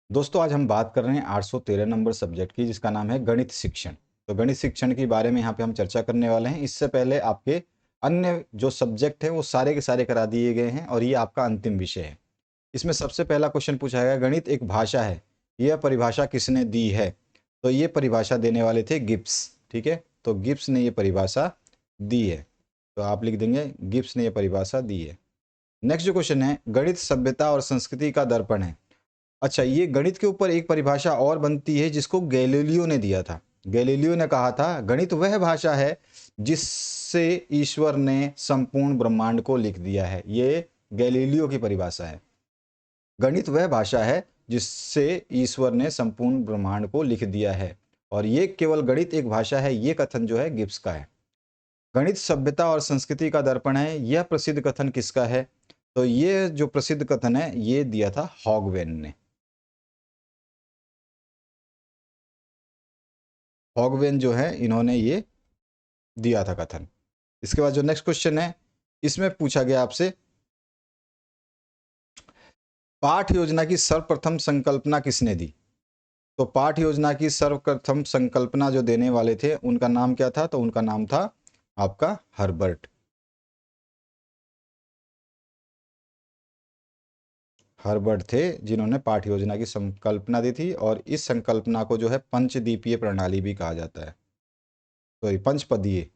दोस्तों आज हम बात कर रहे हैं 813 नंबर सब्जेक्ट की, जिसका नाम है गणित शिक्षण। तो गणित शिक्षण के बारे में यहाँ पे हम चर्चा करने वाले हैं। इससे पहले आपके अन्य जो सब्जेक्ट हैं वो सारे के सारे करा दिए गए हैं और ये आपका अंतिम विषय है। इसमें सबसे पहला क्वेश्चन पूछा गया, गणित एक भाषा है, यह परिभाषा किसने दी है? तो ये परिभाषा देने वाले थे गिब्स। ठीक है, तो गिब्स ने ये परिभाषा दी है, तो आप लिख देंगे गिब्स ने ये परिभाषा दी है। नेक्स्ट जो क्वेश्चन है, गणित सभ्यता और संस्कृति का दर्पण है। अच्छा, ये गणित के ऊपर एक परिभाषा और बनती है जिसको गैलीलियो ने दिया था। गैलीलियो ने कहा था गणित वह भाषा है जिससे ईश्वर ने संपूर्ण ब्रह्मांड को लिख दिया है। ये गैलीलियो की परिभाषा है। गणित वह भाषा है जिससे ईश्वर ने संपूर्ण ब्रह्मांड को लिख दिया है, और ये केवल गणित एक भाषा है, ये कथन जो है गिब्स का है। गणित सभ्यता और संस्कृति का दर्पण है, यह प्रसिद्ध कथन किसका है? तो ये जो प्रसिद्ध कथन है ये दिया था हॉगवेन ने। हॉगवेन जो है इन्होंने ये दिया था कथन। इसके बाद जो नेक्स्ट क्वेश्चन है, इसमें पूछा गया आपसे पाठ योजना की सर्वप्रथम संकल्पना किसने दी? तो पाठ योजना की सर्वप्रथम संकल्पना जो देने वाले थे उनका नाम क्या था? तो उनका नाम था आपका हर्बर्ट। हर्बर्ट थे जिन्होंने पाठ योजना की संकल्पना दी थी, और इस संकल्पना को जो है पंचदीपीय प्रणाली भी कहा जाता है। तो पंचपदीय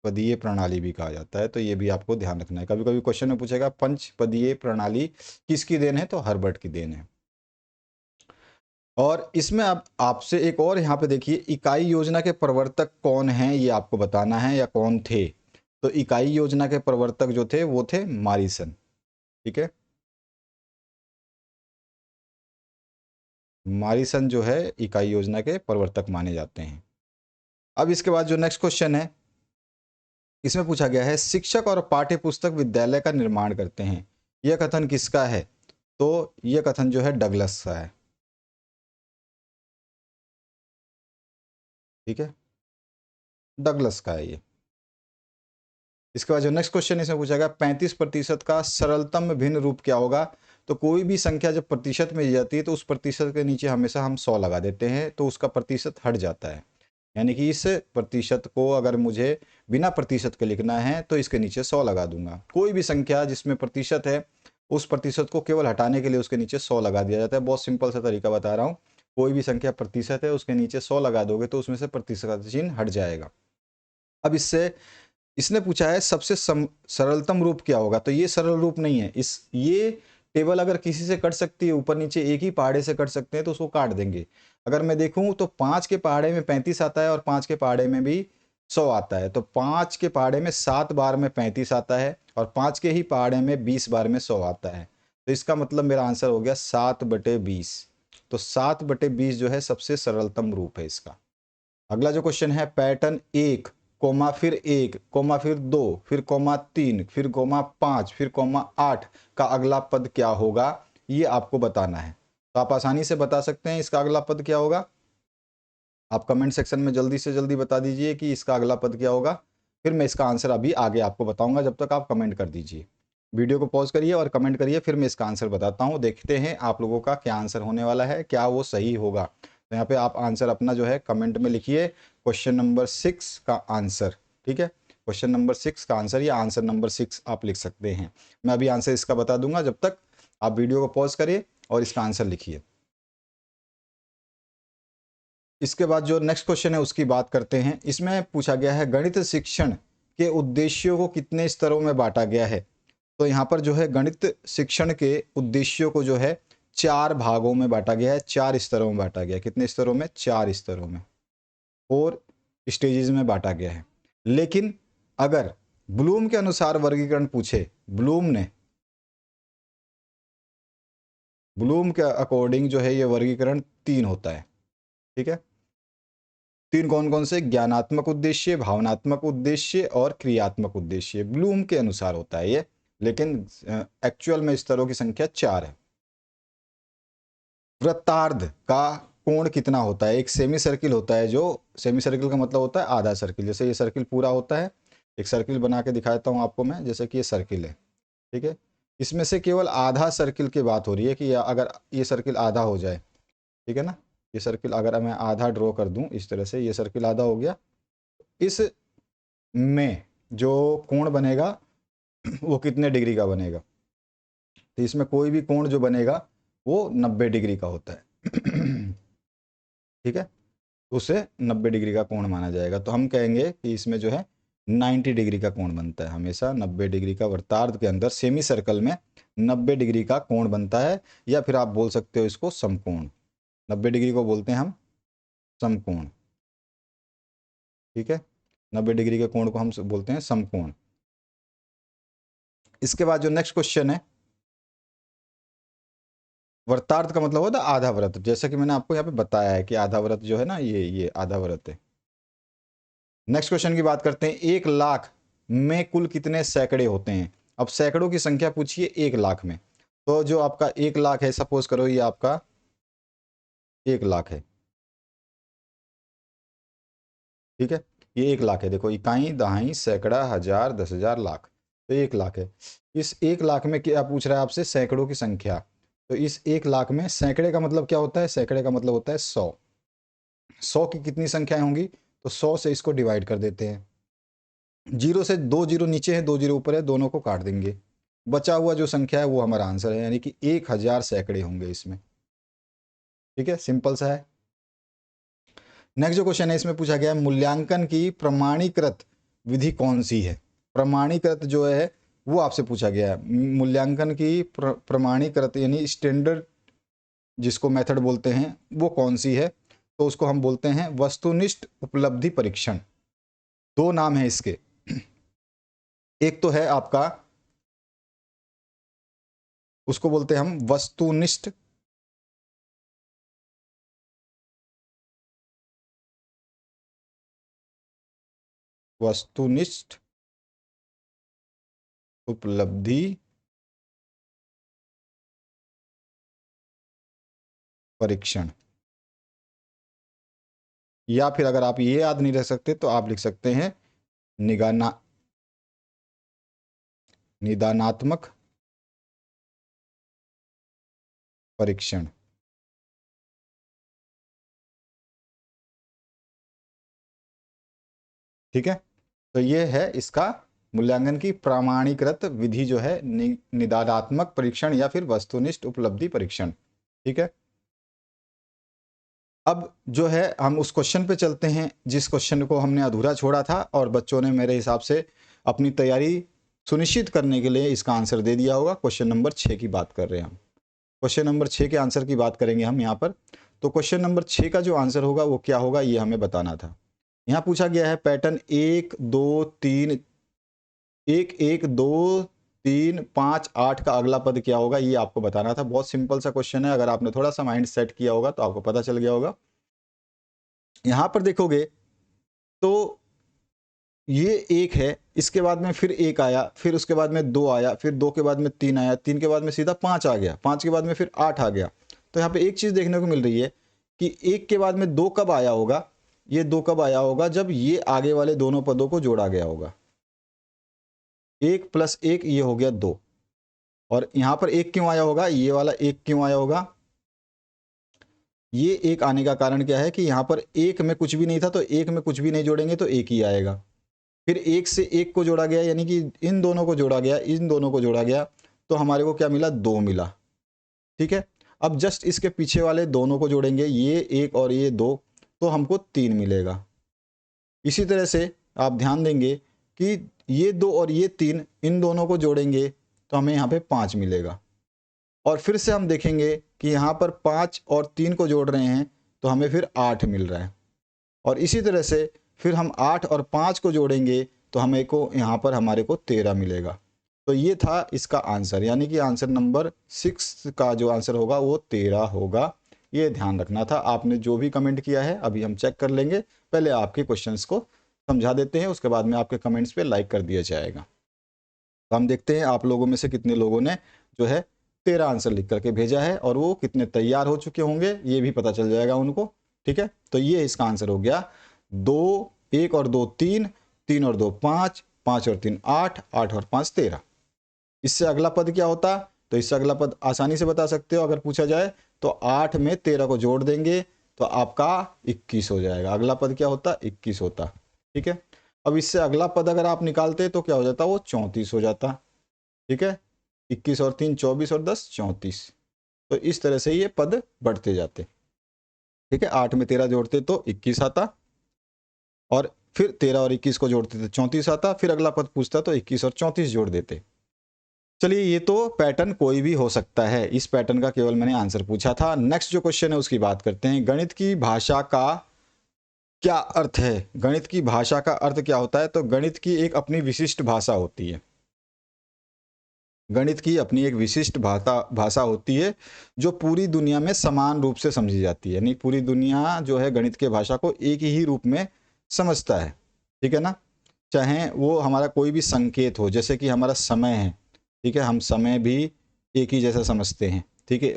पदीय प्रणाली भी कहा जाता है। तो ये भी आपको ध्यान रखना है, कभी कभी क्वेश्चन में पूछेगा पंचपदीय प्रणाली किसकी देन है? तो हर्बर्ट की देन है। और इसमें आप आपसे एक और यहाँ पे देखिए, इकाई योजना के प्रवर्तक कौन हैं ये आपको बताना है, या कौन थे। तो इकाई योजना के प्रवर्तक जो थे वो थे मारिसन। ठीक है, मारिसन जो है इकाई योजना के प्रवर्तक माने जाते हैं। अब इसके बाद जो नेक्स्ट क्वेश्चन है, इसमें पूछा गया है शिक्षक और पाठ्य पुस्तक विद्यालय का निर्माण करते हैं, यह कथन किसका है? तो यह कथन जो है डगलस का है। ठीक है, डगलस का है ये। इसके बाद जो नेक्स्ट क्वेश्चन इसमें पूछा गया 35% का सरलतम भिन्न रूप क्या होगा? तो कोई भी संख्या जब प्रतिशत में दी जाती है तो उस प्रतिशत के नीचे हमेशा हम 100 लगा देते हैं, तो उसका प्रतिशत हट जाता है। यानी कि इस प्रतिशत को अगर मुझे बिना प्रतिशत के लिखना है तो इसके नीचे 100 लगा दूंगा। कोई भी संख्या जिसमें प्रतिशत है उस प्रतिशत को केवल हटाने के लिए उसके नीचे 100 लगा दिया जाता है। बहुत सिंपल सा तरीका बता रहा हूँ, कोई भी संख्या प्रतिशत है उसके नीचे 100 लगा दोगे तो उसमें से प्रतिशत का चिन्ह हट जाएगा। अब इसने पूछा है सबसे सरलतम रूप क्या होगा? तो ये सरल रूप नहीं है। ये टेबल अगर किसी से कट सकती है, ऊपर नीचे एक ही पहाड़े से कट सकते हैं तो उसको काट देंगे। अगर मैं देखूं तो 5 के पहाड़े में 35 आता है और 5 के पहाड़े में भी 100 आता है। तो 5 के पहाड़े में 7 बार में 35 आता है और 5 के ही पहाड़े में 20 बार में 100 आता है। तो इसका मतलब मेरा आंसर हो गया 7/20। तो 7/20 जो है सबसे सरलतम रूप है इसका। अगला जो क्वेश्चन है, पैटर्न 1 कोमा फिर 1 कोमा फिर 2 फिर कोमा 3 फिर कोमा 5 फिर कोमा 8 का अगला पद क्या होगा? ये आपको बताना है। तो आप आसानी से बता सकते हैं इसका अगला पद क्या होगा। आप कमेंट सेक्शन में जल्दी से जल्दी बता दीजिए कि इसका अगला पद क्या होगा, फिर मैं इसका आंसर अभी आगे आपको बताऊंगा। जब तक आप कमेंट कर दीजिए, वीडियो को पॉज करिए और कमेंट करिए, फिर मैं इसका आंसर बताता हूँ। देखते हैं आप लोगों का क्या आंसर होने वाला है, क्या वो सही होगा। तो यहाँ पे आप आंसर अपना जो है कमेंट में लिखिए, क्वेश्चन नंबर 6 का आंसर। ठीक है, क्वेश्चन नंबर 6 का आंसर या आंसर नंबर 6 आप लिख सकते हैं। मैं अभी आंसर इसका बता दूंगा, जब तक आप वीडियो को पॉज करिए और इसका आंसर लिखिए। इसके बाद जो नेक्स्ट क्वेश्चन है उसकी बात करते हैं। इसमें पूछा गया है गणित शिक्षण के उद्देश्यों को कितने स्तरों में बांटा गया है? तो यहाँ पर जो है गणित शिक्षण के उद्देश्यों को जो है 4 भागों में बांटा गया है, 4 स्तरों में बांटा गया है। कितने स्तरों में? 4 स्तरों में, 4 स्टेजेस में बांटा गया है। लेकिन अगर ब्लूम के अनुसार वर्गीकरण पूछे, ब्लूम के अकॉर्डिंग जो है ये वर्गीकरण 3 होता है। ठीक है, 3 कौन कौन से? ज्ञानात्मक उद्देश्य, भावनात्मक उद्देश्य और क्रियात्मक उद्देश्य। ब्लूम के अनुसार होता है ये, लेकिन एक्चुअल में स्तरों की संख्या 4 है। वृत्तार्ध का कोण कितना होता है? एक सेमी सर्किल होता है, जो सेमी सर्किल का मतलब होता है आधा सर्किल। जैसे ये सर्किल पूरा होता है, एक सर्किल बना के दिखाता हूँ आपको मैं, जैसे कि ये सर्किल है। ठीक है, इसमें से केवल आधा सर्किल की बात हो रही है कि अगर ये सर्किल आधा हो जाए, ठीक है ना, ये सर्किल अगर मैं आधा ड्रॉ कर दूं इस तरह से, ये सर्किल आधा हो गया, इस में जो कोण बनेगा वो कितने डिग्री का बनेगा, तो इसमें कोई भी कोण जो बनेगा वो 90 डिग्री का होता है। ठीक है, उसे 90 डिग्री का कोण माना जाएगा। तो हम कहेंगे कि इसमें जो है 90 डिग्री का कोण बनता है, हमेशा 90 डिग्री का वृत्तार्ध के अंदर सेमी सर्कल में 90 डिग्री का कोण बनता है, या फिर आप बोल सकते हो इसको समकोण। 90 डिग्री को बोलते हैं हम समकोण। ठीक है, 90 डिग्री के कोण को हम बोलते हैं समकोण। इसके बाद जो नेक्स्ट क्वेश्चन है, वृत्तार्ध का मतलब होता है आधा वृत्त, जैसा कि मैंने आपको यहाँ पे बताया है कि आधा वृत्त जो है ना, ये आधा वृत्त है। नेक्स्ट क्वेश्चन की बात करते हैं, 1 लाख में कुल कितने सैकड़े होते हैं। अब सैकड़ों की संख्या पूछिए 1 लाख में, तो जो आपका 1 लाख है, सपोज करो ये आपका 1 लाख है, ठीक है, ये 1 लाख है। देखो, इकाई, दहाई, सैकड़ा, हजार, 10,000, लाख, तो 1 लाख है। इस 1 लाख में क्या पूछ रहा है आपसे, सैकड़ों की संख्या। तो इस 1 लाख में सैकड़े का मतलब क्या होता है, सैकड़े का मतलब होता है 100। 100 की कितनी संख्याएं होंगी, तो 100 से इसको डिवाइड कर देते हैं। जीरो से 2 जीरो नीचे है, 2 जीरो ऊपर है, दोनों को काट देंगे, बचा हुआ जो संख्या है वो हमारा आंसर है, यानी कि 1000 सैकड़े होंगे इसमें। ठीक है, सिंपल सा है। नेक्स्ट जो क्वेश्चन है, इसमें पूछा गया है मूल्यांकन की प्रमाणीकृत विधि कौन सी है। प्रमाणीकृत जो है वो आपसे पूछा गया है, मूल्यांकन की प्रमाणीकृत यानी स्टैंडर्ड जिसको मेथड बोलते हैं वो कौन सी है, तो उसको हम बोलते हैं वस्तुनिष्ठ उपलब्धि परीक्षण। दो नाम है इसके, एक तो है आपका, उसको बोलते हैं हम वस्तुनिष्ठ वस्तुनिष्ठ उपलब्धि परीक्षण, या फिर अगर आप ये याद नहीं रख सकते तो आप लिख सकते हैं निदानात्मक परीक्षण। ठीक है, तो ये है इसका मूल्यांकन की प्रमाणीकृत विधि जो है, निदानात्मक परीक्षण या फिर वस्तुनिष्ठ उपलब्धि परीक्षण। ठीक है, अब जो है हम उस क्वेश्चन पे चलते हैं जिस क्वेश्चन को हमने अधूरा छोड़ा था, और बच्चों ने मेरे हिसाब से अपनी तैयारी सुनिश्चित करने के लिए इसका आंसर दे दिया होगा। क्वेश्चन नंबर 6 की बात कर रहे हैं हम, क्वेश्चन नंबर 6 के आंसर की बात करेंगे हम यहाँ पर। तो क्वेश्चन नंबर 6 का जो आंसर होगा वो क्या होगा, ये हमें बताना था। यहाँ पूछा गया है पैटर्न 1 2 3 1 1 2 3 5 8 का अगला पद क्या होगा, ये आपको बताना था। बहुत सिंपल सा क्वेश्चन है, अगर आपने थोड़ा सा माइंड सेट किया होगा तो आपको पता चल गया होगा। यहां पर देखोगे तो ये 1 है, इसके बाद में फिर 1 आया, फिर उसके बाद में 2 आया, फिर 2 के बाद में 3 आया, 3 के बाद में सीधा 5 आ गया, 5 के बाद में फिर 8 आ गया। तो यहाँ पे एक चीज देखने को मिल रही है कि 1 के बाद में 2 कब आया होगा, ये 2 कब आया होगा, जब ये आगे वाले दोनों पदों को जोड़ा गया होगा। 1 + 1 ये हो गया 2, और यहां पर 1 क्यों आया होगा, ये वाला 1 क्यों आया होगा, ये 1 आने का कारण क्या है कि यहां पर 1 में कुछ भी नहीं था, तो 1 में कुछ भी नहीं जोड़ेंगे तो 1 ही आएगा। फिर 1 से 1 को जोड़ा गया, यानी कि इन दोनों को जोड़ा गया, इन दोनों को जोड़ा गया, तो हमारे को क्या मिला, 2 मिला। ठीक है, अब जस्ट इसके पीछे वाले दोनों को जोड़ेंगे, ये 1 और ये 2, तो हमको 3 मिलेगा। इसी तरह से आप ध्यान देंगे कि ये 2 और ये 3, इन दोनों को जोड़ेंगे तो हमें यहाँ पे 5 मिलेगा। और फिर से हम देखेंगे कि यहाँ पर 5 और 3 को जोड़ रहे हैं तो हमें फिर 8 मिल रहा है। और इसी तरह से फिर हम 8 और 5 को जोड़ेंगे तो हमें को यहाँ पर हमारे को 13 मिलेगा। तो ये था इसका आंसर, यानी कि आंसर नंबर 6 का जो आंसर होगा वो 13 होगा। ये ध्यान रखना था। आपने जो भी कमेंट किया है अभी हम चेक कर लेंगे, पहले आपके क्वेश्चंस को समझा देते हैं, उसके बाद में आपके कमेंट्स पे लाइक कर दिया जाएगा। तो हम देखते हैं आप लोगों में से कितने लोगों ने जो है 13 आंसर लिख करके भेजा है, और वो कितने तैयार हो चुके होंगे ये भी पता चल जाएगा उनको। ठीक है, तो ये इसका आंसर हो गया 2, 1 और 2 3, 3 और 2 5, 5 और 3 8, 8 और 5 13। इससे अगला पद क्या होता, तो इससे अगला पद आसानी से बता सकते हो, अगर पूछा जाए तो 8 में 13 को जोड़ देंगे तो आपका 21 हो जाएगा। अगला पद क्या होता, 21 होता। ठीक है, अब इससे अगला पद अगर आप निकालते तो क्या हो जाता, वो 34 हो जाता। ठीक है, 21 और 3 24 और 10 34। तो इस तरह से ये पद बढ़ते जाते। ठीक है, 8 में 13 जोड़ते तो 21 आता, और फिर 13 और 21 को जोड़ते तो 34 आता, फिर अगला पद पूछता तो 21 और 34 जोड़ देते। चलिए, ये तो पैटर्न कोई भी हो सकता है, इस पैटर्न का केवल मैंने आंसर पूछा था। नेक्स्ट जो क्वेश्चन है उसकी बात करते हैं। गणित की भाषा का क्या अर्थ है? गणित की भाषा का अर्थ क्या होता है? तो गणित की एक अपनी विशिष्ट भाषा होती है। गणित की अपनी एक विशिष्ट भाषा होती है जो पूरी दुनिया में समान रूप से समझी जाती है, यानी पूरी दुनिया जो है गणित के भाषा को एक ही रूप में समझता है। ठीक है ना, चाहे वो हमारा कोई भी संकेत हो, जैसे कि हमारा समय है, ठीक है, हम समय भी एक ही जैसा समझते हैं। ठीक है,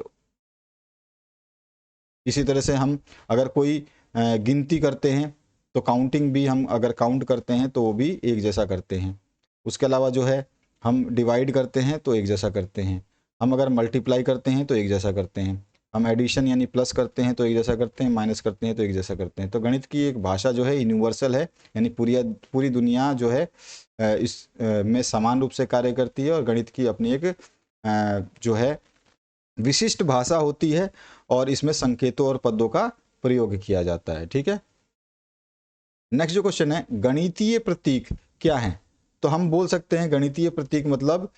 इसी तरह से हम अगर कोई गिनती करते हैं तो काउंटिंग भी, हम अगर काउंट करते हैं तो वो भी एक जैसा करते हैं। उसके अलावा जो है हम डिवाइड करते हैं तो एक जैसा करते हैं, हम अगर मल्टीप्लाई करते हैं तो एक जैसा करते हैं, हम एडिशन यानी प्लस करते हैं तो एक जैसा करते हैं, माइनस करते हैं तो एक जैसा करते हैं। तो गणित की एक भाषा जो है यूनिवर्सल है, यानी पूरी दुनिया जो है इस में समान रूप से कार्य करती है, और गणित की अपनी एक जो है विशिष्ट भाषा होती है, और इसमें संकेतों और पदों का प्रयोग किया जाता है। ठीक है, नेक्स्ट जो क्वेश्चन है, गणितीय प्रतीक क्या है? तो हम बोल सकते हैं गणितीय प्रतीक मतलब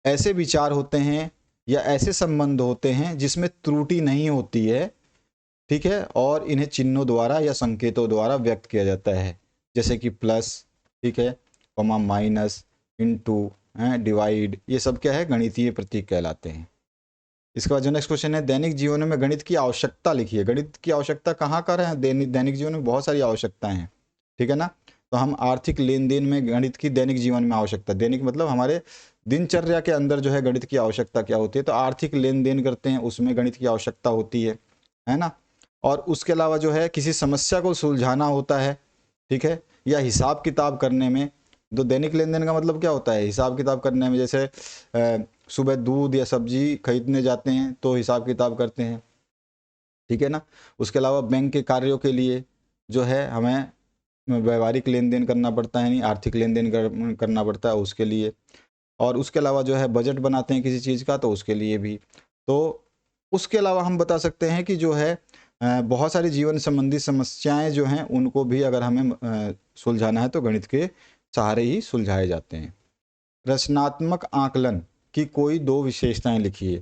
ऐसे विचार होते हैं या ऐसे संबंध होते हैं जिसमें त्रुटि नहीं होती है। ठीक है, और इन्हें चिन्हों द्वारा या संकेतों द्वारा व्यक्त किया जाता है, जैसे कि प्लस, ठीक है, कॉमा, माइनस, इनटू, डिवाइड, ये सब क्या है, गणितीय प्रतीक कहलाते हैं। इसके बाद जो नेक्स्ट क्वेश्चन है, दैनिक जीवन में गणित की आवश्यकता लिखिए। गणित की आवश्यकता कहाँ कर रहे हैं? दैनिक जीवन में बहुत सारी आवश्यकताएं हैं। ठीक है ना, तो हम आर्थिक लेन देन में गणित की दैनिक जीवन में आवश्यकता, दैनिक मतलब हमारे दिनचर्या के अंदर जो है गणित की आवश्यकता क्या होती है, तो आर्थिक लेन देन करते हैं उसमें गणित की आवश्यकता होती है ना। और उसके अलावा जो है किसी समस्या को सुलझाना होता है, ठीक है, या हिसाब किताब करने में। तो दैनिक लेन देन का मतलब क्या होता है, हिसाब किताब करने में, जैसे सुबह दूध या सब्जी खरीदने जाते हैं तो हिसाब किताब करते हैं। ठीक है ना, उसके अलावा बैंक के कार्यों के लिए जो है हमें व्यवहारिक लेन देन करना पड़ता है, नहीं आर्थिक लेन देन करना पड़ता है उसके लिए। और उसके अलावा जो है बजट बनाते हैं किसी चीज़ का तो उसके लिए भी। तो उसके अलावा हम बता सकते हैं कि जो है बहुत सारी जीवन संबंधी समस्याएं जो हैं उनको भी अगर हमें सुलझाना है तो गणित के सहारे ही सुलझाए जाते हैं। रचनात्मक आकलन की कोई दो विशेषताएं लिखिए।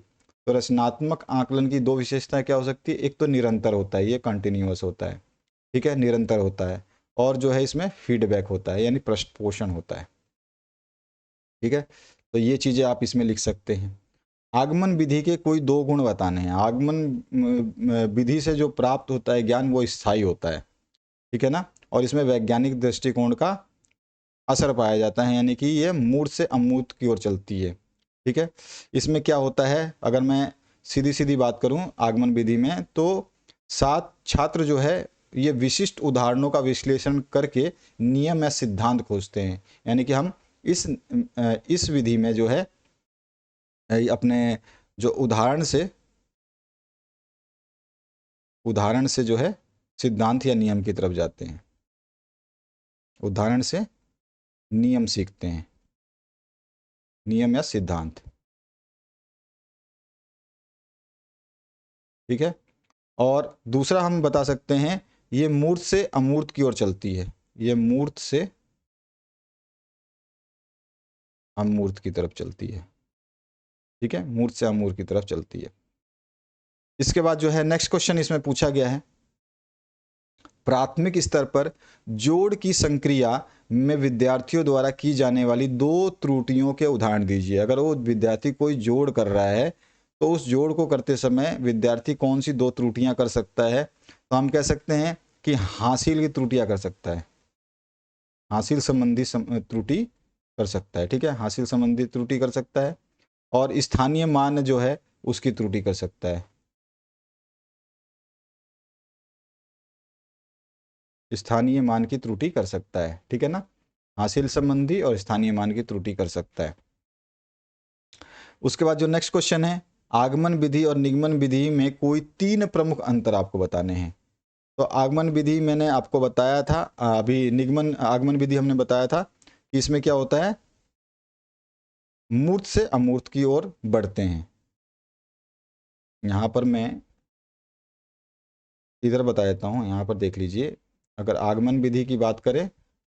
तो रचनात्मक आकलन की दो विशेषताएं क्या हो सकती है? एक तो निरंतर होता है, ये कंटिन्यूअस होता है, ठीक है, निरंतर होता है, और जो है इसमें फीडबैक होता है, यानी पृष्ठ पोषण होता है। ठीक है, तो ये चीज़ें आप इसमें लिख सकते हैं। आगमन विधि के कोई दो गुण बताने हैं। आगमन विधि से जो प्राप्त होता है ज्ञान वो स्थायी होता है, ठीक है ना, और इसमें वैज्ञानिक दृष्टिकोण का असर पाया जाता है, यानी कि ये मूर्त से अमूर्त की ओर चलती है। ठीक है, इसमें क्या होता है, अगर मैं सीधी सीधी बात करूं आगमन विधि में, तो सात छात्र जो है ये विशिष्ट उदाहरणों का विश्लेषण करके नियम या सिद्धांत खोजते हैं, यानी कि हम इस विधि में जो है अपने जो उदाहरण से जो है सिद्धांत या नियम की तरफ जाते हैं, उदाहरण से नियम सीखते हैं, नियम या सिद्धांत। ठीक है, और दूसरा हम बता सकते हैं ये मूर्त से अमूर्त की ओर चलती है, ये मूर्त से अमूर्त की तरफ चलती है। ठीक है, मूर्त से अमूर्त की तरफ चलती है। इसके बाद जो है नेक्स्ट क्वेश्चन इसमें पूछा गया है, प्राथमिक स्तर पर जोड़ की संक्रिया में विद्यार्थियों द्वारा की जाने वाली दो त्रुटियों के उदाहरण दीजिए। अगर वो विद्यार्थी कोई जोड़ कर रहा है तो उस जोड़ को करते समय विद्यार्थी कौन सी दो त्रुटियां कर सकता है? तो हम कह सकते हैं कि हासिल की त्रुटियां कर सकता है, हासिल संबंधी त्रुटि कर सकता है। ठीक है, हासिल संबंधी त्रुटि कर सकता है, और स्थानीय मान जो है उसकी त्रुटि कर सकता है, स्थानीय मान की त्रुटि कर सकता है। ठीक है ना, हासिल संबंधी और स्थानीय मान की त्रुटि कर सकता है। उसके बाद जो नेक्स्ट क्वेश्चन है, आगमन विधि और निगमन विधि में कोई 3 प्रमुख अंतर आपको बताने हैं। तो आगमन विधि मैंने आपको बताया था, अभी आगमन विधि हमने बताया था कि इसमें क्या होता है, मूर्त से अमूर्त की ओर बढ़ते हैं। यहाँ पर मैं इधर बता देता हूँ, यहाँ पर देख लीजिए, अगर आगमन विधि की बात करें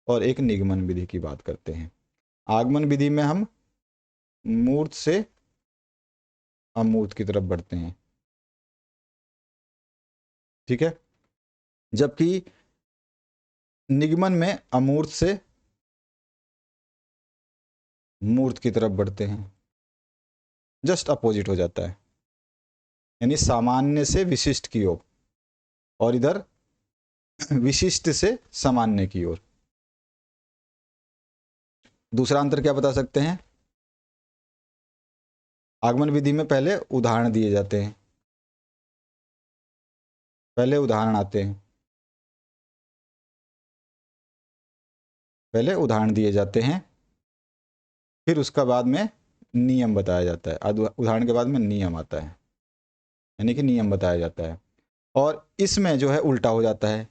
और एक निगमन विधि की बात करते हैं। आगमन विधि में हम मूर्त से अमूर्त की तरफ बढ़ते हैं, ठीक है, जबकि निगमन में अमूर्त से मूर्त की तरफ बढ़ते हैं, जस्ट अपोजिट हो जाता है, यानी सामान्य से विशिष्ट की ओर, और इधर विशिष्ट से सामान्य की ओर। दूसरा अंतर क्या बता सकते हैं, आगमन विधि में पहले उदाहरण दिए जाते हैं, पहले उदाहरण आते हैं, पहले उदाहरण दिए जाते हैं, फिर उसका बाद में नियम बताया जाता है, उदाहरण के बाद में नियम आता है, यानी कि नियम बताया जाता है। और इसमें जो है उल्टा हो जाता है,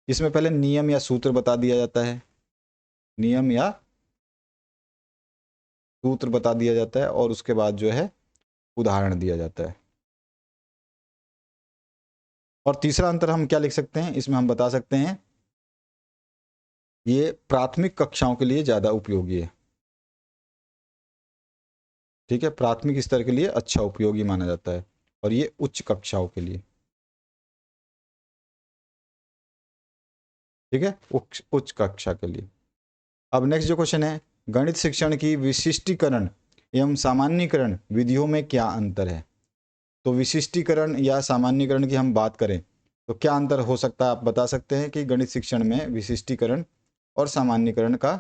इसमें पहले नियम या सूत्र बता दिया जाता है, नियम या सूत्र बता दिया जाता है, और उसके बाद जो है उदाहरण दिया जाता है। और तीसरा अंतर हम क्या लिख सकते हैं, इसमें हम बता सकते हैं ये प्राथमिक कक्षाओं के लिए ज़्यादा उपयोगी है, ठीक है, प्राथमिक स्तर के लिए अच्छा उपयोगी माना जाता है, और ये उच्च कक्षाओं के लिए, ठीक है, उच्च कक्षा के लिए। अब नेक्स्ट जो क्वेश्चन है, गणित शिक्षण की विशिष्टीकरण एवं सामान्यीकरण विधियों में क्या अंतर है। तो विशिष्टीकरण या सामान्यीकरण की हम बात करें तो क्या अंतर हो सकता है, आप बता सकते हैं कि गणित शिक्षण में विशिष्टीकरण और सामान्यीकरण का।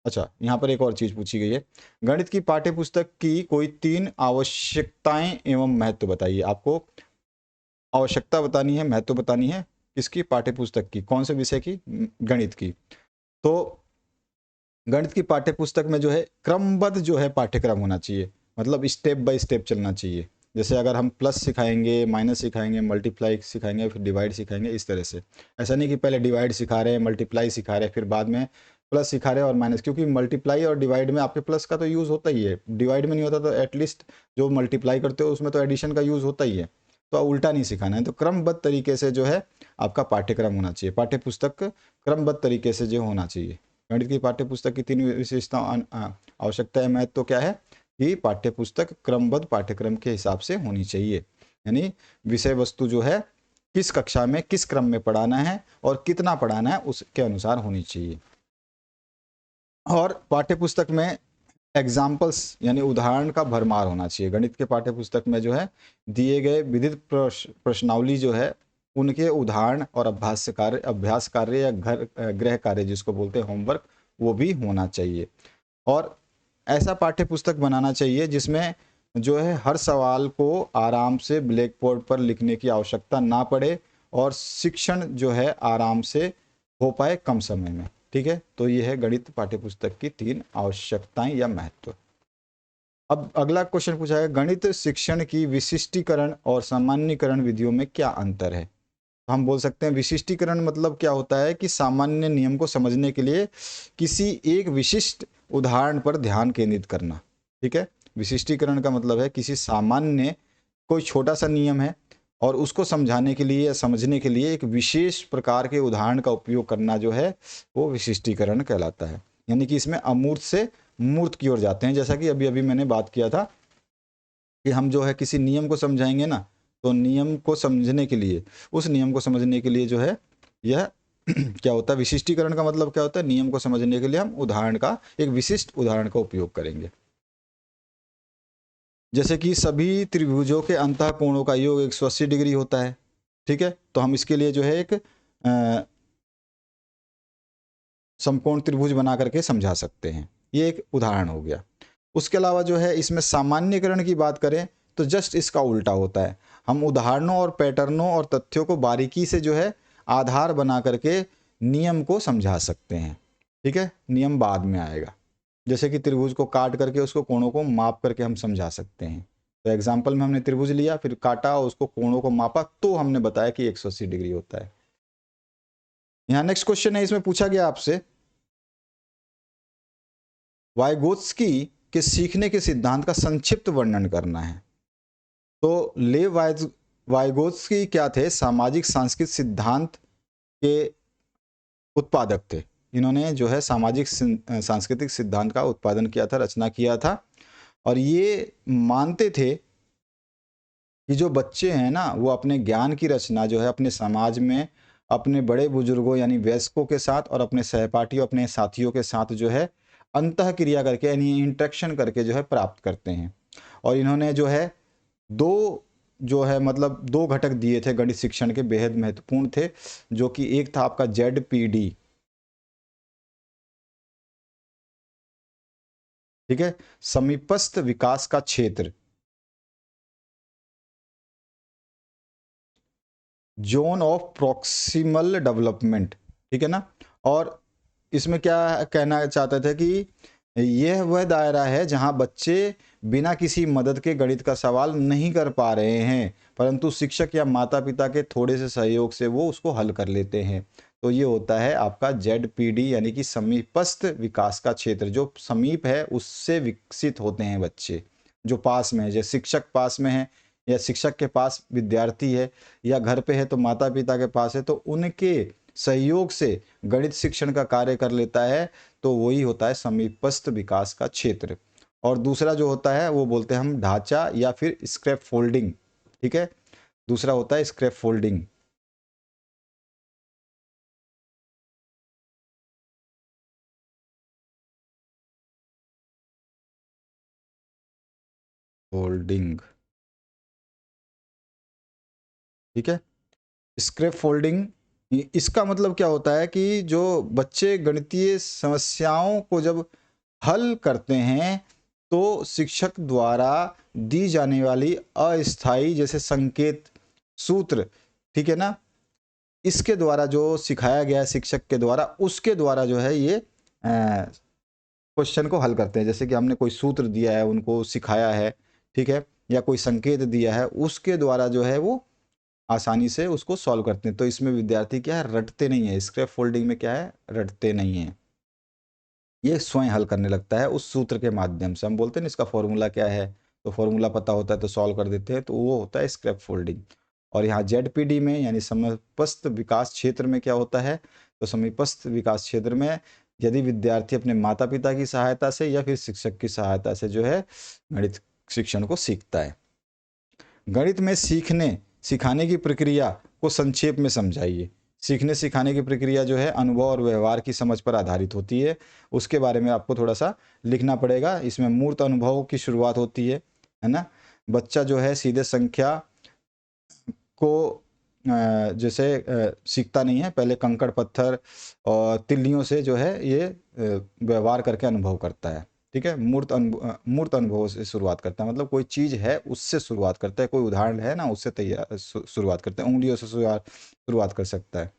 अच्छा, यहाँ पर एक और चीज़ पूछी गई है, गणित की पाठ्यपुस्तक की कोई 3 आवश्यकताएं एवं महत्व बताइए। आपको आवश्यकता बतानी है, महत्व बतानी है, किसकी, पाठ्यपुस्तक की, कौन से विषय की, गणित की। तो गणित की पाठ्यपुस्तक में जो है क्रमबद्ध जो है पाठ्यक्रम होना चाहिए, मतलब स्टेप बाय स्टेप चलना चाहिए। जैसे अगर हम प्लस सिखाएंगे, माइनस सिखाएंगे, मल्टीप्लाई सिखाएंगे, फिर डिवाइड सिखाएंगे, इस तरह से। ऐसा नहीं कि पहले डिवाइड सिखा रहे हैं, मल्टीप्लाई सिखा रहे हैं, फिर बाद में प्लस सिखा रहे हैं और माइनस, क्योंकि मल्टीप्लाई और डिवाइड में आपके प्लस का तो यूज़ होता ही है, डिवाइड में नहीं होता, तो एटलीस्ट जो मल्टीप्लाई करते हो उसमें तो एडिशन का यूज़ होता ही है। तो उल्टा नहीं सिखाना है, तो क्रमबद्ध तरीके से जो है आपका पाठ्यक्रम होना चाहिए, पाठ्यपुस्तक क्रमबद्ध तरीके से जो होना चाहिए। गणित की पाठ्यपुस्तक की 3 विशेषताओं आवश्यकता महत्व तो क्या है कि पाठ्यपुस्तक क्रमबद्ध पाठ्यक्रम के हिसाब से होनी चाहिए, यानी विषय वस्तु जो है किस कक्षा में किस क्रम में पढ़ाना है और कितना पढ़ाना है उसके अनुसार होनी चाहिए। और पाठ्यपुस्तक में एग्जाम्पल्स यानी उदाहरण का भरमार होना चाहिए। गणित के पाठ्यपुस्तक में जो है दिए गए विविध प्रश्नावली जो है उनके उदाहरण और अभ्यास कार्य या गृह कार्य जिसको बोलते हैं होमवर्क, वो भी होना चाहिए। और ऐसा पाठ्यपुस्तक बनाना चाहिए जिसमें जो है हर सवाल को आराम से ब्लैक बोर्ड पर लिखने की आवश्यकता ना पड़े और शिक्षण जो है आराम से हो पाए कम समय में, ठीक है। तो ये है गणित पाठ्यपुस्तक की 3 आवश्यकताएं या महत्व। अब अगला क्वेश्चन पूछा है, गणित शिक्षण की विशिष्टीकरण और सामान्यीकरण विधियों में क्या अंतर है। हम बोल सकते हैं विशिष्टीकरण मतलब क्या होता है कि सामान्य नियम को समझने के लिए किसी एक विशिष्ट उदाहरण पर ध्यान केंद्रित करना, ठीक है। विशिष्टीकरण का मतलब है किसी सामान्य कोई छोटा सा नियम है और उसको समझाने के लिए या समझने के लिए एक विशेष प्रकार के उदाहरण का उपयोग करना जो है वो विशिष्टीकरण कहलाता है। यानी कि इसमें अमूर्त से मूर्त की ओर जाते हैं, जैसा कि अभी अभी मैंने बात किया था कि हम जो है किसी नियम को समझाएंगे ना, तो नियम को समझने के लिए, उस नियम को समझने के लिए जो है यह क्या होता है, विशिष्टीकरण का मतलब क्या होता है, नियम को समझने के लिए हम उदाहरण का, एक विशिष्ट उदाहरण का उपयोग करेंगे। जैसे कि सभी त्रिभुजों के अंतःकोणों का योग 180 डिग्री होता है, ठीक है। तो हम इसके लिए जो है एक समकोण त्रिभुज बना करके समझा सकते हैं, ये एक उदाहरण हो गया। उसके अलावा जो है इसमें सामान्यीकरण की बात करें तो जस्ट इसका उल्टा होता है। हम उदाहरणों और पैटर्नों और तथ्यों को बारीकी से जो है आधार बना करके नियम को समझा सकते हैं, ठीक है। नियम बाद में आएगा, जैसे कि त्रिभुज को काट करके उसको कोणों को माप करके हम समझा सकते हैं। तो एग्जाम्पल में हमने त्रिभुज लिया, फिर काटा और उसको कोणों को मापा, तो हमने बताया कि 180 डिग्री होता है। यहाँ नेक्स्ट क्वेश्चन है, इसमें पूछा गया आपसे वाइगोत्स्की के सीखने के सिद्धांत का संक्षिप्त वर्णन करना है। तो लेव वाइगोत्स्की क्या थे? सामाजिक सांस्कृतिक सिद्धांत के उत्पादक थे। इन्होंने जो है सामाजिक सांस्कृतिक सिद्धांत का उत्पादन किया था, रचना किया था, और ये मानते थे कि जो बच्चे हैं ना, वो अपने ज्ञान की रचना जो है अपने समाज में अपने बड़े बुजुर्गों यानी वयस्कों के साथ और अपने सहपाठियों, अपने साथियों के साथ जो है अंतः क्रिया करके यानी इंटरेक्शन करके जो है प्राप्त करते हैं। और इन्होंने जो है दो घटक दिए थे गणित शिक्षण के, बेहद महत्वपूर्ण थे, जो कि एक था आपका ZPD, ठीक है, समीपस्थ विकास का क्षेत्र, जोन ऑफ प्रॉक्सिमल डेवलपमेंट, ठीक है ना। और इसमें क्या कहना चाहते थे कि यह वह दायरा है जहां बच्चे बिना किसी मदद के गणित का सवाल नहीं कर पा रहे हैं, परंतु शिक्षक या माता पिता के थोड़े से सहयोग से वो उसको हल कर लेते हैं। तो ये होता है आपका ZPD यानी कि समीपस्थ विकास का क्षेत्र, जो समीप है उससे विकसित होते हैं बच्चे, जो पास में है, जैसे शिक्षक पास में है या शिक्षक के पास विद्यार्थी है या घर पे है तो माता पिता के पास है, तो उनके सहयोग से गणित शिक्षण का कार्य कर लेता है, तो वही होता है समीपस्थ विकास का क्षेत्र। और दूसरा जो होता है वो बोलते हैं हम ढांचा या फिर स्क्रैप फोल्डिंग, ठीक है, दूसरा होता है स्क्रैप फोल्डिंग। फोल्डिंग, ठीक है, स्क्रैप फोल्डिंग, इसका मतलब क्या होता है कि जो बच्चे गणितीय समस्याओं को जब हल करते हैं तो शिक्षक द्वारा दी जाने वाली अस्थाई जैसे संकेत, सूत्र, ठीक है ना, इसके द्वारा जो सिखाया गया है शिक्षक के द्वारा, उसके द्वारा जो है ये क्वेश्चन को हल करते हैं। जैसे कि हमने कोई सूत्र दिया है, उनको सिखाया है, ठीक है, या कोई संकेत दिया है, उसके द्वारा जो है वो आसानी से उसको सॉल्व करते हैं। तो इसमें विद्यार्थी क्या है, रटते नहीं है। स्क्रैप फोल्डिंग में क्या है, रटते नहीं है, ये स्वयं हल करने लगता है उस सूत्र के माध्यम से। हम बोलते हैं ना इसका फॉर्मूला क्या है, तो फॉर्मूला पता होता है तो सॉल्व कर देते हैं, तो वो होता है स्क्रैप फोल्डिंग। और यहाँ ZPD में यानी समीपस्थ विकास क्षेत्र में क्या होता है, तो समीपस्थ विकास क्षेत्र में यदि विद्यार्थी अपने माता पिता की सहायता से या फिर शिक्षक की सहायता से जो है गणित शिक्षण को सीखता है। गणित में सीखने सिखाने की प्रक्रिया को संक्षेप में समझाइए। सीखने सिखाने की प्रक्रिया जो है अनुभव और व्यवहार की समझ पर आधारित होती है, उसके बारे में आपको थोड़ा सा लिखना पड़ेगा। इसमें मूर्त अनुभव की शुरुआत होती है ना। बच्चा जो है सीधे संख्या को जैसे सीखता नहीं है, पहले कंकड़ पत्थर और तिल्लियों से जो है ये व्यवहार करके अनुभव करता है, ठीक है। मूर्त अनुभव से शुरुआत करता है, मतलब कोई चीज़ है उससे शुरुआत करता है, कोई उदाहरण है ना उससे शुरुआत करता है, उंगलियों से शुरुआत कर सकता है।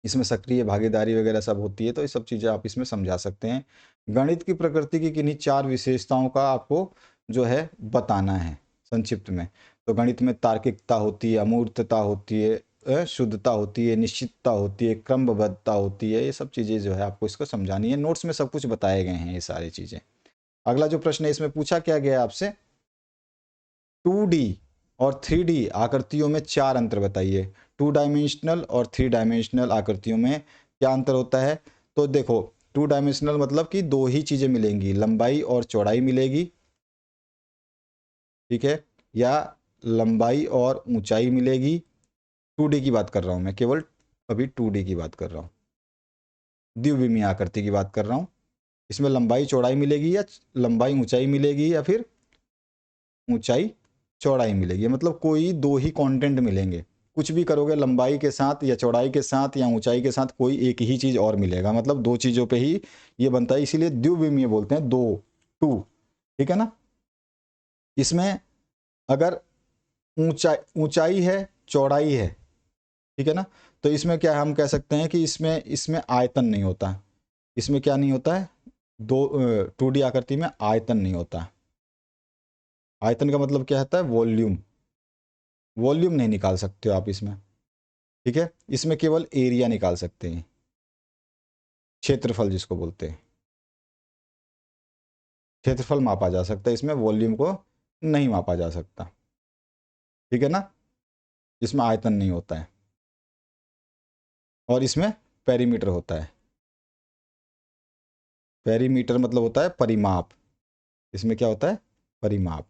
इसमें सक्रिय भागीदारी वगैरह सब होती है, तो ये सब चीज़ें आप इसमें समझा सकते हैं। गणित की प्रकृति की किन्हीं 4 विशेषताओं का आपको जो है बताना है संक्षिप्त में। तो गणित में तार्किकता होती है, अमूर्तता होती है, शुद्धता होती है, निश्चितता होती है, क्रमबद्धता होती है, ये सब चीज़ें जो है आपको इसको समझानी है। नोट्स में सब कुछ बताए गए हैं ये सारी चीज़ें। अगला जो प्रश्न है इसमें पूछा क्या गया आपसे, 2D और 3D आकृतियों में 4 अंतर बताइए। 2 डायमेंशनल और 3 डायमेंशनल आकृतियों में क्या अंतर होता है। तो देखो 2 डायमेंशनल मतलब कि दो ही चीज़ें मिलेंगी, लंबाई और चौड़ाई मिलेगी, ठीक है, या लंबाई और ऊंचाई मिलेगी। 2D की बात कर रहा हूँ मैं, केवल अभी 2D की बात कर रहा हूँ, द्विविमीय आकृति की बात कर रहा हूँ। इसमें लंबाई चौड़ाई मिलेगी या लंबाई ऊंचाई मिलेगी या फिर ऊंचाई चौड़ाई मिलेगी, मतलब कोई दो ही कंटेंट मिलेंगे। कुछ भी करोगे लंबाई के साथ या चौड़ाई के साथ या ऊंचाई के साथ कोई एक ही चीज़ और मिलेगा, मतलब दो चीज़ों पे ही ये बनता है, इसीलिए द्विविमीय बोलते हैं, दो, टू, ठीक है ना। इसमें अगर ऊंचाई है चौड़ाई है, ठीक है ना, तो इसमें क्या हम कह सकते हैं कि इसमें इसमें आयतन नहीं होता। इसमें क्या नहीं होता है, 2D आकृति में आयतन नहीं होता। आयतन का मतलब क्या होता है? वॉल्यूम। वॉल्यूम नहीं निकाल सकते हो आप इसमें, ठीक है। इसमें केवल एरिया निकाल सकते हैं, क्षेत्रफल जिसको बोलते हैं, क्षेत्रफल मापा जा सकता है, इसमें वॉल्यूम को नहीं मापा जा सकता, ठीक है ना। इसमें आयतन नहीं होता है, और इसमें पेरीमीटर होता है। पेरीमीटर मतलब होता है परिमाप। इसमें क्या होता है? परिमाप।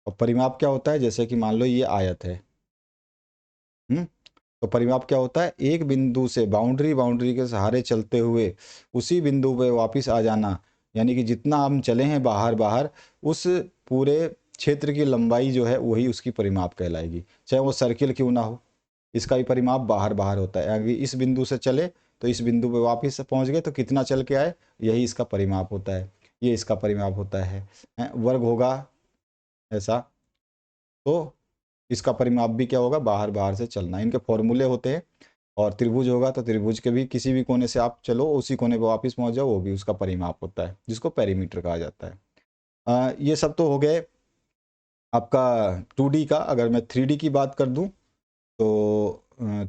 और परिमाप क्या होता है? जैसे कि मान लो ये आयत है, तो परिमाप क्या होता है? एक बिंदु से बाउंड्री के सहारे चलते हुए उसी बिंदु पे वापस आ जाना, यानी कि जितना हम चले हैं बाहर बाहर, उस पूरे क्षेत्र की लंबाई जो है वही उसकी परिमाप कहलाएगी, चाहे वो सर्किल क्यों ना हो। इसका भी परिमाप बाहर बाहर होता है। अगर इस बिंदु से चले तो इस बिंदु पे वापस पहुंच गए तो कितना चल के आए, यही इसका परिमाप होता है। ये इसका परिमाप होता है। वर्ग होगा ऐसा, तो इसका परिमाप भी क्या होगा? बाहर बाहर से चलना। इनके फॉर्मूले होते हैं। और त्रिभुज होगा तो त्रिभुज के भी किसी भी कोने से आप चलो, उसी कोने पर वापस पहुंच जाओ, वो भी उसका परिमाप होता है, जिसको पेरीमीटर कहा जाता है। ये सब तो हो गए आपका 2D का। अगर मैं 3D की बात कर दूं तो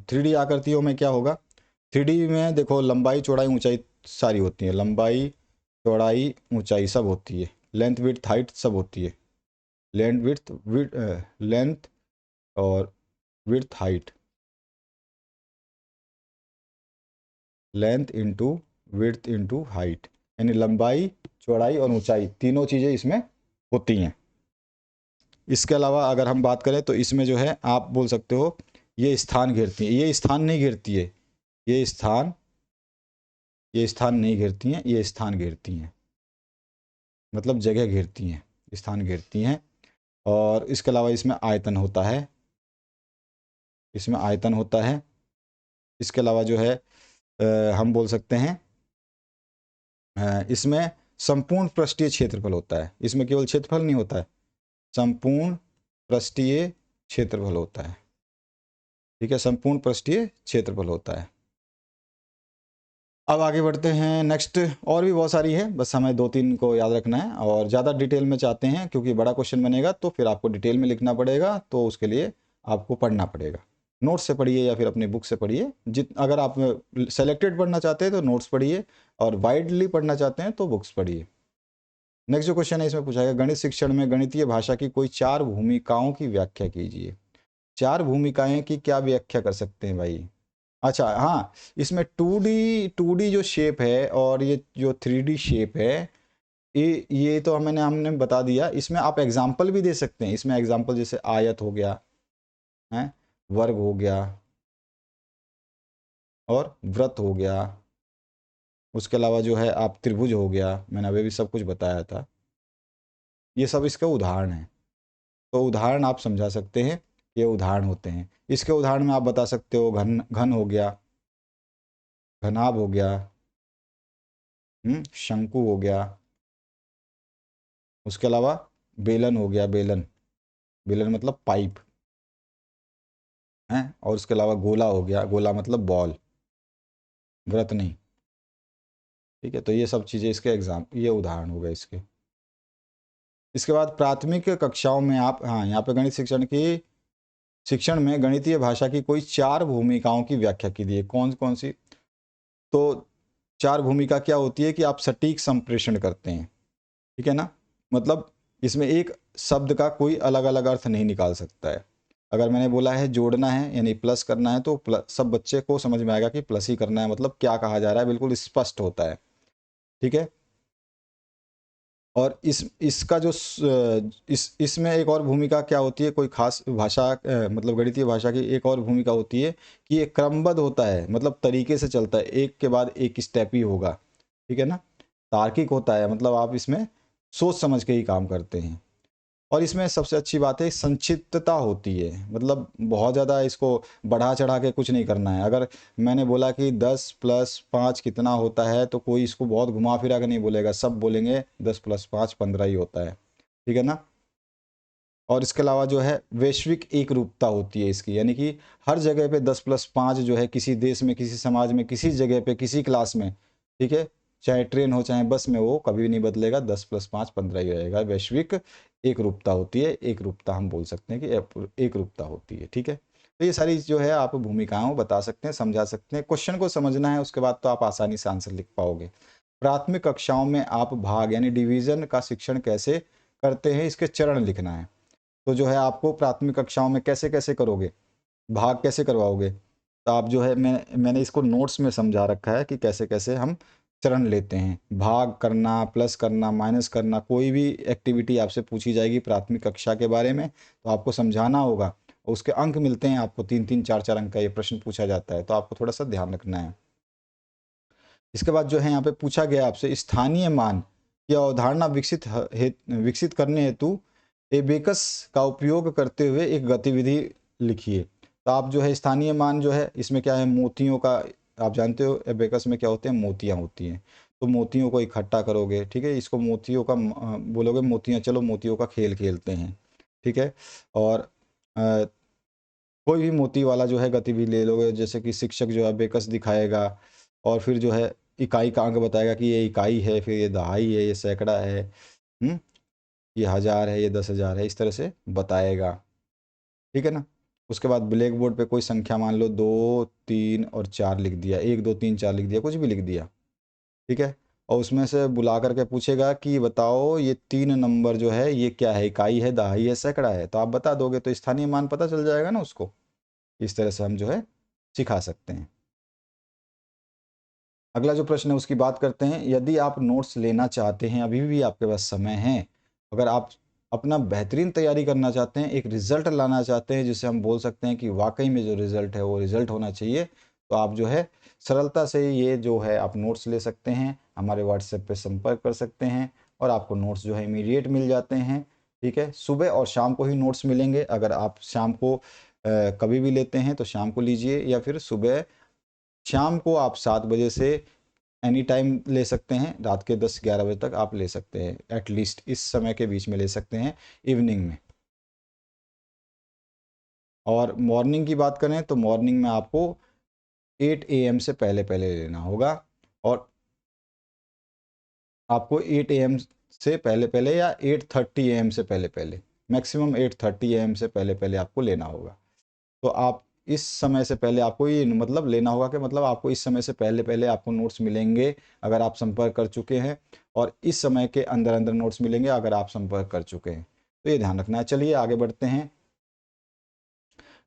3D आकृतियों में क्या होगा? 3D में देखो, लंबाई चौड़ाई ऊंचाई सारी होती है। लंबाई चौड़ाई ऊंचाई सब होती है। लेंथ विड्थ हाइट सब होती है। लेंथ और width height, length into width into height, यानी लंबाई चौड़ाई और ऊंचाई तीनों चीज़ें इसमें होती हैं। इसके अलावा अगर हम बात करें तो इसमें जो है आप बोल सकते हो ये स्थान घेरती है, ये स्थान नहीं घेरती है, ये स्थान नहीं घेरती हैं, ये स्थान घेरती हैं, मतलब जगह घेरती हैं, स्थान घेरती हैं। और इसके अलावा इसमें आयतन होता है, इसमें आयतन होता है। इसके अलावा जो है हम बोल सकते हैं इसमें संपूर्ण पृष्ठीय क्षेत्रफल होता है। इसमें केवल क्षेत्रफल नहीं होता है, संपूर्ण पृष्ठीय क्षेत्रफल होता है, ठीक है। संपूर्ण पृष्ठीय क्षेत्रफल होता है। अब आगे बढ़ते हैं नेक्स्ट। और भी बहुत सारी है, बस हमें 2-3 को याद रखना है। और ज़्यादा डिटेल में चाहते हैं क्योंकि बड़ा क्वेश्चन बनेगा तो फिर आपको डिटेल में लिखना पड़ेगा, तो उसके लिए आपको पढ़ना पड़ेगा। नोट्स से पढ़िए या फिर अपनी बुक से पढ़िए। अगर आप सेलेक्टेड पढ़ना चाहते हैं तो नोट्स पढ़िए, और वाइडली पढ़ना चाहते हैं तो बुक्स पढ़िए। नेक्स्ट जो क्वेश्चन है इसमें पूछा गया, गणित शिक्षण में गणितीय भाषा की कोई 4 भूमिकाओं की व्याख्या कीजिए। 4 भूमिकाएं की क्या व्याख्या कर सकते हैं भाई? अच्छा हाँ, इसमें 2D जो शेप है और ये जो 3D शेप है, ये तो हमने बता दिया। इसमें आप एग्जाम्पल भी दे सकते हैं। इसमें एग्जाम्पल जैसे आयत हो गया है, वर्ग हो गया, और वृत्त हो गया। उसके अलावा जो है आप त्रिभुज हो गया, मैंने अभी भी सब कुछ बताया था। ये सब इसके उदाहरण हैं। तो उदाहरण आप समझा सकते हैं, ये उदाहरण होते हैं। इसके उदाहरण में आप बता सकते हो घन घन हो गया, घनाभ हो गया, शंकु हो गया। उसके अलावा बेलन हो गया, बेलन, बेलन मतलब पाइप है। और उसके अलावा गोला हो गया, गोला मतलब बॉल, वृत्त नहीं, ठीक है। तो ये सब चीज़ें इसके ये उदाहरण हो गए इसके। इसके बाद प्राथमिक कक्षाओं में आप, हाँ यहाँ पे गणित शिक्षण में गणितीय भाषा की कोई 4 भूमिकाओं की व्याख्या कीजिए। कौन कौन सी? तो 4 भूमिका क्या होती है कि आप सटीक संप्रेषण करते हैं, ठीक है ना। मतलब इसमें एक शब्द का कोई अलग अलग अर्थ नहीं निकाल सकता है। अगर मैंने बोला है जोड़ना है यानी प्लस करना है, तो सब बच्चे को समझ में आएगा कि प्लस ही करना है, मतलब क्या कहा जा रहा है, बिल्कुल स्पष्ट होता है, ठीक है। और इसका जो इसमें एक और भूमिका क्या होती है, कोई खास भाषा मतलब गणितीय भाषा की एक और भूमिका होती है कि ये क्रमबद्ध होता है, मतलब तरीके से चलता है, एक के बाद एक स्टेप ही होगा, ठीक है ना। तार्किक होता है, मतलब आप इसमें सोच समझ के ही काम करते हैं। और इसमें सबसे अच्छी बात है संक्षिप्तता होती है, मतलब बहुत ज़्यादा इसको बढ़ा चढ़ा के कुछ नहीं करना है। अगर मैंने बोला कि 10 + 5 कितना होता है, तो कोई इसको बहुत घुमा फिरा के नहीं बोलेगा, सब बोलेंगे 10 + 5 15 ही होता है, ठीक है ना। और इसके अलावा जो है वैश्विक एक रूपता होती है इसकी, यानी कि हर जगह पे 10 + 5 जो है किसी देश में, किसी समाज में, किसी जगह पे, किसी क्लास में, ठीक है, चाहे ट्रेन हो चाहे बस में, वो कभी नहीं बदलेगा, 10 + 5 15 ही रहेगा। वैश्विक एक रूपता होती है, एक रूपता हम बोल सकते हैं कि एक रूपता होती है, ठीक है। तो ये सारी जो है आप भूमिकाओं बता सकते हैं, समझा सकते हैं, क्वेश्चन को समझना है, उसके बाद तो आप आसानी से आंसर लिख पाओगे। प्राथमिक कक्षाओं में आप भाग यानी डिवीजन का शिक्षण कैसे करते हैं, इसके चरण लिखना है। तो जो है आपको प्राथमिक कक्षाओं में कैसे कैसे करोगे, भाग कैसे करवाओगे, तो आप जो है मैंने इसको नोट्स में समझा रखा है कि कैसे कैसे हम चरण लेते हैं। भाग करना, प्लस करना, माइनस करना, कोई भी एक्टिविटी आपसे पूछी जाएगी प्राथमिक कक्षा के बारे में तो आपको समझाना होगा। उसके अंक मिलते हैं आपको, 3 3 4 4 अंक का ये प्रश्न पूछा जाता है, तो आपको थोड़ा सा ध्यान रखना है। इसके बाद जो है यहाँ पे पूछा गया आपसे, स्थानीय मान की अवधारणा विकसित करने हेतु एबेकस का उपयोग करते हुए एक गतिविधि लिखिए। तो आप जो है स्थानीय मान जो है इसमें क्या है, मोतियों का, आप जानते हो एबेकस में क्या होते हैं, मोतियाँ होती हैं। तो मोतियों को इकट्ठा करोगे, ठीक है, इसको मोतियों का बोलोगे मोतियाँ, चलो मोतियों का खेल खेलते हैं, ठीक है। और कोई भी मोती वाला जो है गतिविधि ले लोगे, जैसे कि शिक्षक जो है बेकस दिखाएगा और फिर जो है इकाई का अंक बताएगा कि ये इकाई है, फिर ये दहाई है, ये सैकड़ा है, ये हज़ार है, ये 10,000 है, इस तरह से बताएगा, ठीक है ना। उसके बाद ब्लैक बोर्ड पे कोई संख्या मान लो 2 3 और 4 लिख दिया, 1 2 3 4 लिख दिया, कुछ भी लिख दिया, ठीक है। और उसमें से बुला करके पूछेगा कि बताओ ये 3 नंबर जो है ये क्या है, इकाई है, दहाई है, सैकड़ा है, तो आप बता दोगे तो स्थानीय मान पता चल जाएगा ना उसको। इस तरह से हम जो है सिखा सकते हैं। अगला जो प्रश्न है उसकी बात करते हैं। यदि आप नोट्स लेना चाहते हैं, अभी भी आपके पास समय है, अगर आप अपना बेहतरीन तैयारी करना चाहते हैं, एक रिजल्ट लाना चाहते हैं जिसे हम बोल सकते हैं कि वाकई में जो रिजल्ट है वो रिजल्ट होना चाहिए, तो आप जो है सरलता से ये जो है आप नोट्स ले सकते हैं, हमारे व्हाट्सएप पे संपर्क कर सकते हैं और आपको नोट्स जो है इमीडिएट मिल जाते हैं, ठीक है। सुबह और शाम को ही नोट्स मिलेंगे। अगर आप शाम को कभी भी लेते हैं तो शाम को लीजिए, या फिर सुबह शाम को आप 7 बजे से एनी टाइम ले सकते हैं, रात के 10 11 बजे तक आप ले सकते हैं, एटलीस्ट इस समय के बीच में ले सकते हैं, इवनिंग में। और मॉर्निंग की बात करें तो मॉर्निंग में आपको 8 AM से पहले पहले लेना होगा, और आपको 8 AM से पहले पहले या 8:30 AM से पहले पहले, मैक्सिमम 8:30 AM से पहले पहले आपको लेना होगा। तो आप इस समय से पहले आपको ये मतलब लेना होगा कि मतलब आपको इस समय से पहले पहले आपको नोट्स मिलेंगे अगर आप संपर्क कर चुके हैं, और इस समय के अंदर अंदर नोट्स मिलेंगे अगर आप संपर्क कर चुके हैं, तो ये ध्यान रखना है। चलिए आगे बढ़ते हैं।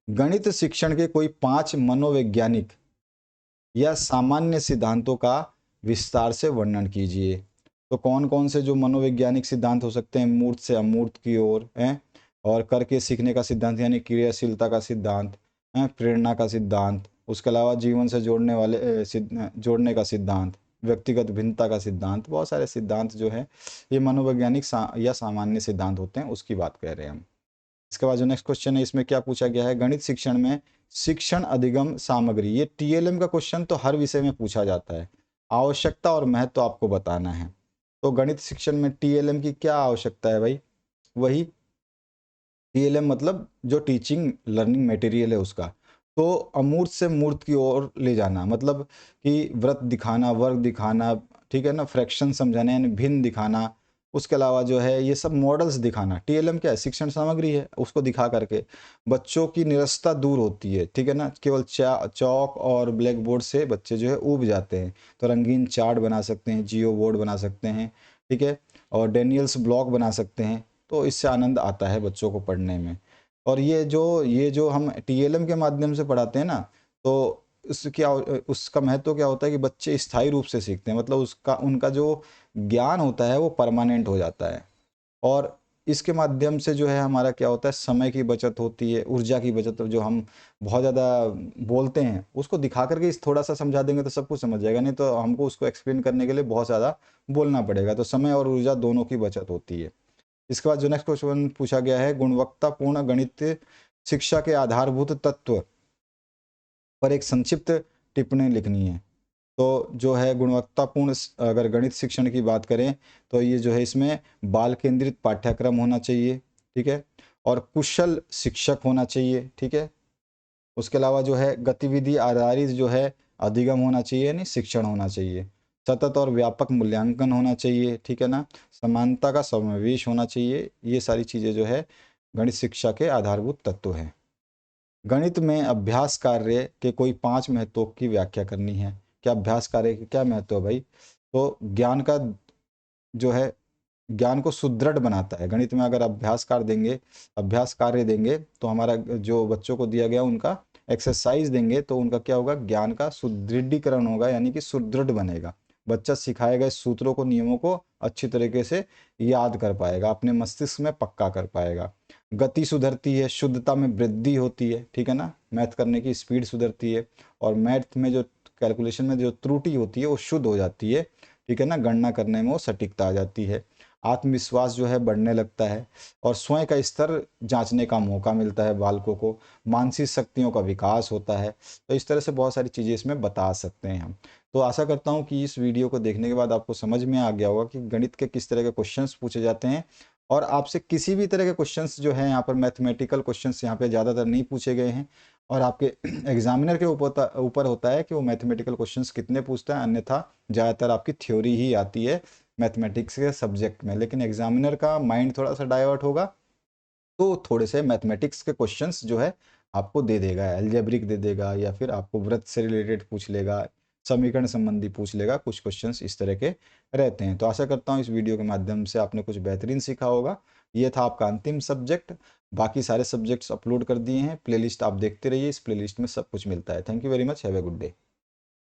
गणित शिक्षण के कोई 5 मनोवैज्ञानिक या सामान्य सिद्धांतों का विस्तार से वर्णन कीजिए। तो कौन कौन से जो मनोवैज्ञानिक सिद्धांत हो सकते हैं, मूर्त से अमूर्त की ओर हैं, और करके सीखने का सिद्धांत यानी क्रियाशीलता का सिद्धांत है, प्रेरणा का सिद्धांत, उसके अलावा जीवन से जोड़ने वाले जोड़ने का सिद्धांत, व्यक्तिगत भिन्नता का सिद्धांत, बहुत सारे सिद्धांत जो है ये मनोवैज्ञानिक या सामान्य सिद्धांत होते हैं, उसकी बात कर रहे हैं हम। इसके बाद जो नेक्स्ट क्वेश्चन है इसमें क्या पूछा गया है, गणित शिक्षण में शिक्षण अधिगम सामग्री। ये TLM का क्वेश्चन तो हर विषय में पूछा जाता है। आवश्यकता और महत्व आपको बताना है। तो गणित शिक्षण में TLM की क्या आवश्यकता है भाई, वही TLM मतलब जो टीचिंग लर्निंग मटेरियल है उसका। तो अमूर्त से मूर्त की ओर ले जाना, मतलब कि वृत्त दिखाना, वर्ग दिखाना, ठीक है ना, फ्रैक्शन समझाना यानी भिन्न दिखाना, उसके अलावा जो है ये सब मॉडल्स दिखाना। TLM क्या है, शिक्षण सामग्री है, उसको दिखा करके बच्चों की निरस्ता दूर होती है, ठीक है ना। केवल चौक और ब्लैक बोर्ड से बच्चे जो है ऊब जाते हैं, तो रंगीन चार्ट बना सकते हैं, जियो बोर्ड बना सकते हैं, ठीक है, और डेनियल्स ब्लॉक बना सकते हैं, तो इससे आनंद आता है बच्चों को पढ़ने में। और ये जो हम TLM के माध्यम से पढ़ाते हैं ना, तो उसका महत्व क्या होता है कि बच्चे स्थायी रूप से सीखते हैं, मतलब उसका उनका जो ज्ञान होता है वो परमानेंट हो जाता है। और इसके माध्यम से जो है हमारा क्या होता है, समय की बचत होती है, ऊर्जा की बचत, जो हम बहुत ज़्यादा बोलते हैं उसको दिखा करके इस थोड़ा सा समझा देंगे तो सब कुछ समझ जाएगा, नहीं तो हमको उसको एक्सप्लेन करने के लिए बहुत ज़्यादा बोलना पड़ेगा, तो समय और ऊर्जा दोनों की बचत होती है। इसके बाद जो नेक्स्ट क्वेश्चन पूछा गया है, गुणवत्तापूर्ण गणित शिक्षा के आधारभूत तत्व पर एक संक्षिप्त टिप्पणी लिखनी है। तो जो है गुणवत्तापूर्ण अगर गणित शिक्षण की बात करें तो ये जो है इसमें बाल केंद्रित पाठ्यक्रम होना चाहिए, ठीक है, और कुशल शिक्षक होना चाहिए, ठीक है। उसके अलावा जो है गतिविधि आधारित जो है अधिगम होना चाहिए, यानी शिक्षण होना चाहिए। सतत और व्यापक मूल्यांकन होना चाहिए, ठीक है ना, समानता का समावेश होना चाहिए। ये सारी चीज़ें जो है गणित शिक्षा के आधारभूत तत्व हैं। गणित में अभ्यास कार्य के कोई 5 महत्वों की व्याख्या करनी है। क्या अभ्यास कार्य के क्या महत्व है भाई? तो ज्ञान का जो है, ज्ञान को सुदृढ़ बनाता है। गणित में अगर अभ्यास कार्य देंगे तो हमारा जो बच्चों को दिया गया उनका एक्सरसाइज देंगे तो उनका क्या होगा, ज्ञान का सुदृढ़ीकरण होगा, यानी कि सुदृढ़ बनेगा। बच्चा सिखाए गए सूत्रों को, नियमों को अच्छी तरीके से याद कर पाएगा, अपने मस्तिष्क में पक्का कर पाएगा। गति सुधरती है, शुद्धता में वृद्धि होती है, ठीक है ना, मैथ करने की स्पीड सुधरती है, और मैथ में जो कैलकुलेशन में जो त्रुटि होती है वो शुद्ध हो जाती है, ठीक है ना, गणना करने में वो सटीकता आ जाती है। आत्मविश्वास जो है बढ़ने लगता है, और स्वयं का स्तर जांचने का मौका मिलता है बालकों को। मानसिक शक्तियों का विकास होता है। तो इस तरह से बहुत सारी चीज़ें इसमें बता सकते हैं हम। तो आशा करता हूँ कि इस वीडियो को देखने के बाद आपको समझ में आ गया होगा कि गणित के किस तरह के क्वेश्चंस पूछे जाते हैं, और आपसे किसी भी तरह के क्वेश्चंस जो है यहाँ पर मैथमेटिकल क्वेश्चंस यहाँ पे ज़्यादातर नहीं पूछे गए हैं, और आपके एग्जामिनर के ऊपर होता है कि वो मैथमेटिकल क्वेश्चंस कितने पूछता है, अन्यथा ज़्यादातर आपकी थ्योरी ही आती है मैथमेटिक्स के सब्जेक्ट में। लेकिन एग्जामिनर का माइंड थोड़ा सा डाइवर्ट होगा, तो थोड़े से मैथमेटिक्स के क्वेश्चंस जो है आपको दे देगा, एल्जेब्रिक दे देगा, या फिर आपको वृत्त से रिलेटेड पूछ लेगा, समीकरण संबंधी पूछ लेगा, कुछ क्वेश्चंस इस तरह के रहते हैं। तो आशा करता हूँ इस वीडियो के माध्यम से आपने कुछ बेहतरीन सीखा होगा। ये था आपका अंतिम सब्जेक्ट। बाकी सारे सब्जेक्ट्स अपलोड कर दिए हैं, प्लेलिस्ट आप देखते रहिए, इस प्लेलिस्ट में सब कुछ मिलता है। Thank you very much, have a good day.